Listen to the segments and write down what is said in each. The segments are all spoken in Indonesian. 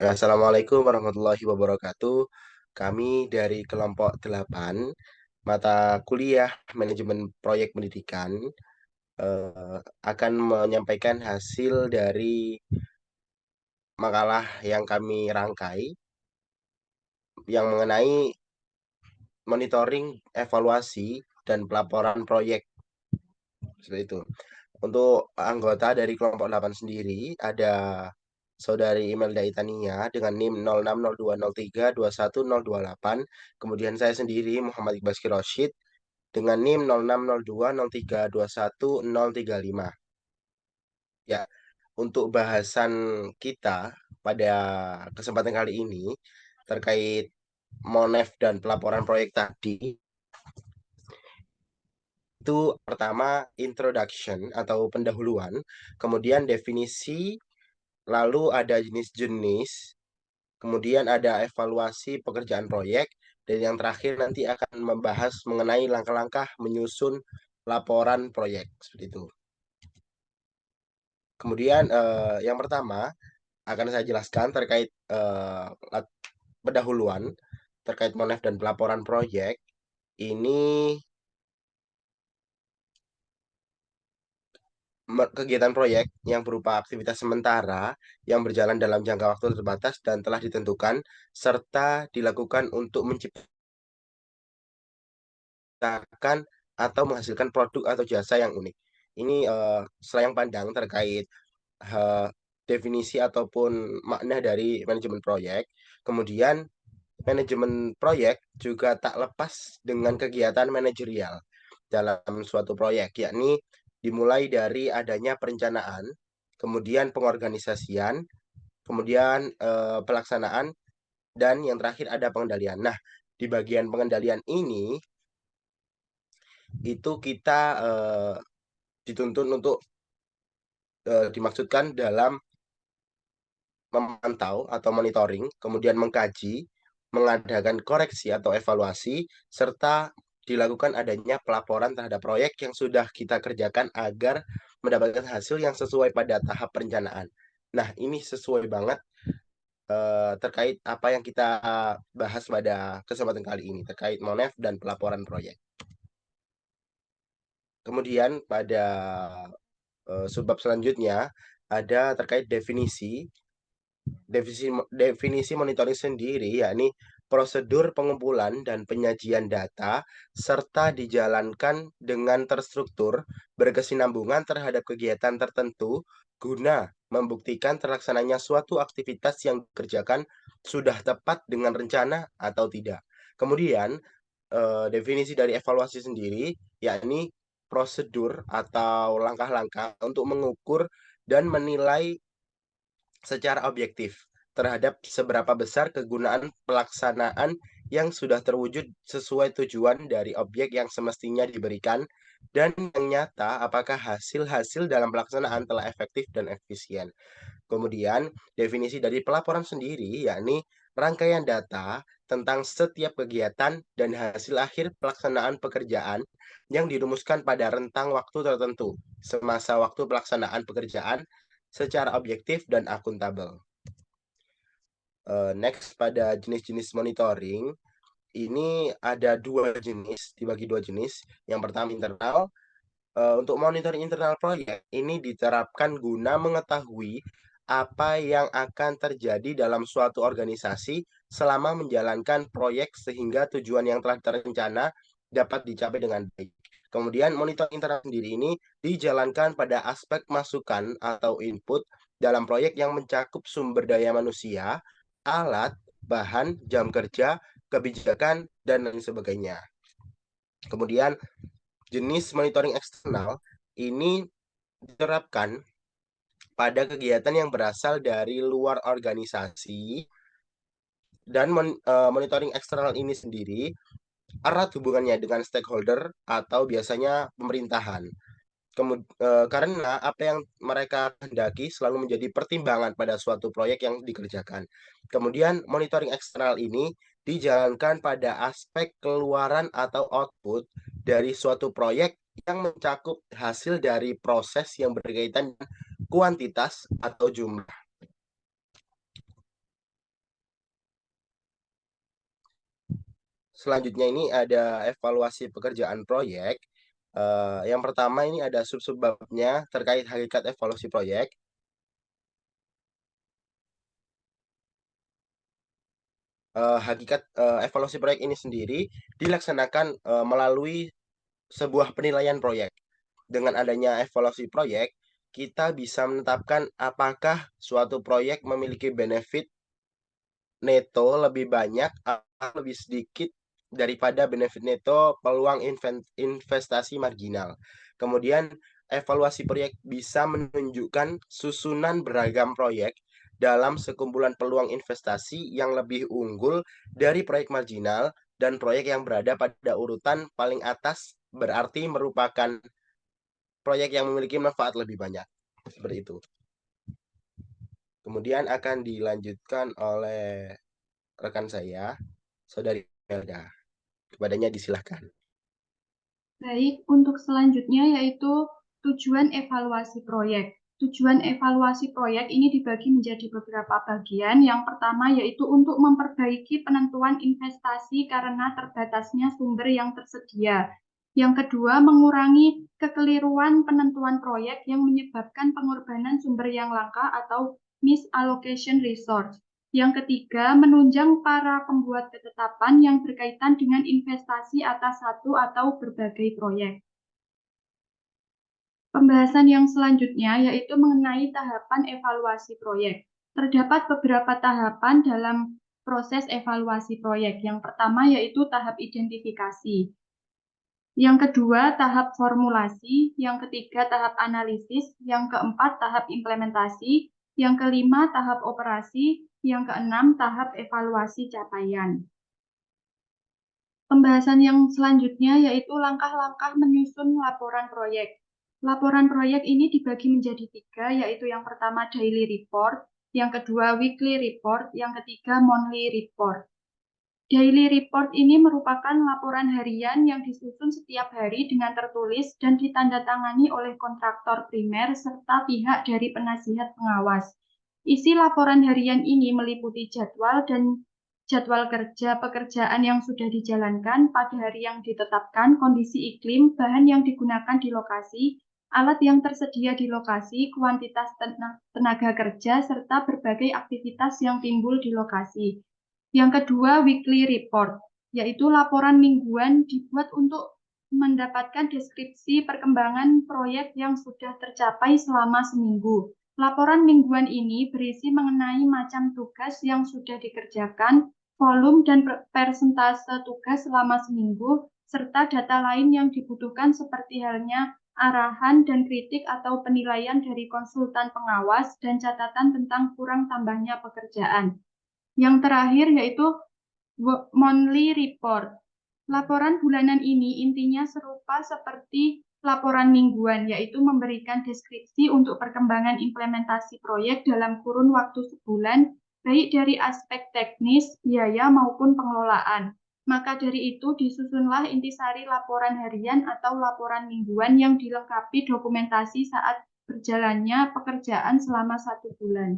Assalamualaikum warahmatullahi wabarakatuh. Kami dari kelompok 8 mata kuliah manajemen proyek pendidikan akan menyampaikan hasil dari makalah yang kami rangkai yang mengenai monitoring, evaluasi, dan pelaporan proyek seperti itu. Untuk anggota dari kelompok 8 sendiri ada Saudari Imelda Itania dengan NIM 0602032108. Kemudian saya sendiri Muhammad Iqbal Roshid dengan NIM 060203210035. Ya, untuk bahasan kita pada kesempatan kali ini terkait Monef dan pelaporan proyek tadi, itu pertama introduction atau pendahuluan, kemudian definisi, lalu ada jenis-jenis, kemudian ada evaluasi pekerjaan proyek, dan yang terakhir nanti akan membahas mengenai langkah-langkah menyusun laporan proyek seperti itu. Kemudian yang pertama akan saya jelaskan terkait pendahuluan terkait Monef dan pelaporan proyek. Ini kegiatan proyek yang berupa aktivitas sementara yang berjalan dalam jangka waktu terbatas dan telah ditentukan serta dilakukan untuk menciptakan atau menghasilkan produk atau jasa yang unik. Ini selayang pandang terkait eh, definisi ataupun makna dari manajemen proyek. Kemudian manajemen proyek juga tak lepas dengan kegiatan manajerial dalam suatu proyek, yakni dimulai dari adanya perencanaan, kemudian pengorganisasian, kemudian pelaksanaan, dan yang terakhir ada pengendalian. Nah, di bagian pengendalian ini itu kita dituntun untuk dimaksudkan dalam memantau atau monitoring, kemudian mengkaji, mengadakan koreksi atau evaluasi, serta dilakukan adanya pelaporan terhadap proyek yang sudah kita kerjakan agar mendapatkan hasil yang sesuai pada tahap perencanaan. Nah, ini sesuai banget terkait apa yang kita bahas pada kesempatan kali ini, terkait Monef dan pelaporan proyek. Kemudian pada subbab selanjutnya ada terkait definisi monitoring sendiri, yakni prosedur pengumpulan dan penyajian data serta dijalankan dengan terstruktur berkesinambungan terhadap kegiatan tertentu guna membuktikan terlaksananya suatu aktivitas yang dikerjakan sudah tepat dengan rencana atau tidak. Kemudian definisi dari evaluasi sendiri yakni prosedur atau langkah-langkah untuk mengukur dan menilai secara objektif terhadap seberapa besar kegunaan pelaksanaan yang sudah terwujud sesuai tujuan dari objek yang semestinya diberikan dan yang nyata apakah hasil-hasil dalam pelaksanaan telah efektif dan efisien. Kemudian, definisi dari pelaporan sendiri yakni rangkaian data tentang setiap kegiatan dan hasil akhir pelaksanaan pekerjaan yang dirumuskan pada rentang waktu tertentu semasa waktu pelaksanaan pekerjaan secara objektif dan akuntabel. Next, pada jenis-jenis monitoring, ini ada dua jenis, dibagi dua jenis. Yang pertama internal. Untuk monitoring internal proyek, ini diterapkan guna mengetahui apa yang akan terjadi dalam suatu organisasi selama menjalankan proyek sehingga tujuan yang telah terencana dapat dicapai dengan baik. Kemudian monitoring internal sendiri ini dijalankan pada aspek masukan atau input dalam proyek yang mencakup sumber daya manusia, alat, bahan, jam kerja, kebijakan, dan lain sebagainya. Kemudian jenis monitoring eksternal ini diterapkan pada kegiatan yang berasal dari luar organisasi dan monitoring eksternal ini sendiri erat hubungannya dengan stakeholder atau biasanya pemerintahan. Karena apa yang mereka hendaki selalu menjadi pertimbangan pada suatu proyek yang dikerjakan. Kemudian monitoring eksternal ini dijalankan pada aspek keluaran atau output dari suatu proyek yang mencakup hasil dari proses yang berkaitan dengan kuantitas atau jumlah. selanjutnya ini ada evaluasi pekerjaan proyek. Yang pertama ini ada sub-subbabnya terkait hakikat evaluasi proyek. Hakikat evaluasi proyek ini sendiri dilaksanakan melalui sebuah penilaian proyek. Dengan adanya evaluasi proyek, kita bisa menetapkan apakah suatu proyek memiliki benefit neto lebih banyak atau lebih sedikit daripada benefit neto peluang investasi marginal. Kemudian, evaluasi proyek bisa menunjukkan susunan beragam proyek dalam sekumpulan peluang investasi yang lebih unggul dari proyek marginal dan proyek yang berada pada urutan paling atas berarti merupakan proyek yang memiliki manfaat lebih banyak. Seperti itu. Kemudian akan dilanjutkan oleh rekan saya, Saudari Melda. Kepadanya disilahkan. Baik, untuk selanjutnya yaitu tujuan evaluasi proyek. Tujuan evaluasi proyek ini dibagi menjadi beberapa bagian. Yang pertama yaitu untuk memperbaiki penentuan investasi karena terbatasnya sumber yang tersedia. Yang kedua, mengurangi kekeliruan penentuan proyek yang menyebabkan pengorbanan sumber yang langka atau misallocation resource. Yang ketiga, menunjang para pembuat ketetapan yang berkaitan dengan investasi atas satu atau berbagai proyek. Pembahasan yang selanjutnya yaitu mengenai tahapan evaluasi proyek. Terdapat beberapa tahapan dalam proses evaluasi proyek. Yang pertama yaitu tahap identifikasi. Yang kedua, tahap formulasi. Yang ketiga, tahap analisis. Yang keempat, tahap implementasi. Yang kelima, tahap operasi. Yang keenam, tahap evaluasi capaian. Pembahasan yang selanjutnya yaitu langkah-langkah menyusun laporan proyek. Laporan proyek ini dibagi menjadi tiga, yaitu yang pertama daily report, yang kedua weekly report, yang ketiga monthly report. Daily report ini merupakan laporan harian yang disusun setiap hari dengan tertulis dan ditandatangani oleh kontraktor primer serta pihak dari penasihat pengawas. Isi laporan harian ini meliputi jadwal dan jadwal kerja pekerjaan yang sudah dijalankan pada hari yang ditetapkan, kondisi iklim, bahan yang digunakan di lokasi, alat yang tersedia di lokasi, kuantitas tenaga kerja, serta berbagai aktivitas yang timbul di lokasi. Yang kedua, weekly report, yaitu laporan mingguan dibuat untuk mendapatkan deskripsi perkembangan proyek yang sudah tercapai selama seminggu. Laporan mingguan ini berisi mengenai macam tugas yang sudah dikerjakan, volume dan persentase tugas selama seminggu, serta data lain yang dibutuhkan seperti halnya arahan dan kritik atau penilaian dari konsultan pengawas dan catatan tentang kurang tambahnya pekerjaan. Yang terakhir yaitu monthly report. Laporan bulanan ini intinya serupa seperti laporan mingguan, yaitu memberikan deskripsi untuk perkembangan implementasi proyek dalam kurun waktu sebulan, baik dari aspek teknis, biaya maupun pengelolaan. Maka dari itu disusunlah intisari laporan harian atau laporan mingguan yang dilengkapi dokumentasi saat berjalannya pekerjaan selama 1 bulan.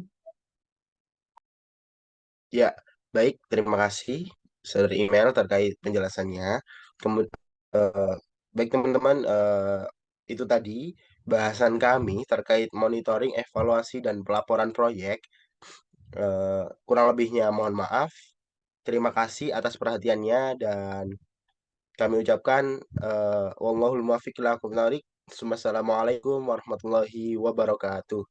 Ya, baik. Terima kasih, Saudari Email terkait penjelasannya. Kemudian, baik teman-teman, itu tadi bahasan kami terkait monitoring, evaluasi, dan pelaporan proyek. Kurang lebihnya mohon maaf. Terima kasih atas perhatiannya dan kami ucapkan wallahul muwaffiq ila aqwamit thoriq. Wassalamualaikum warahmatullahi wabarakatuh.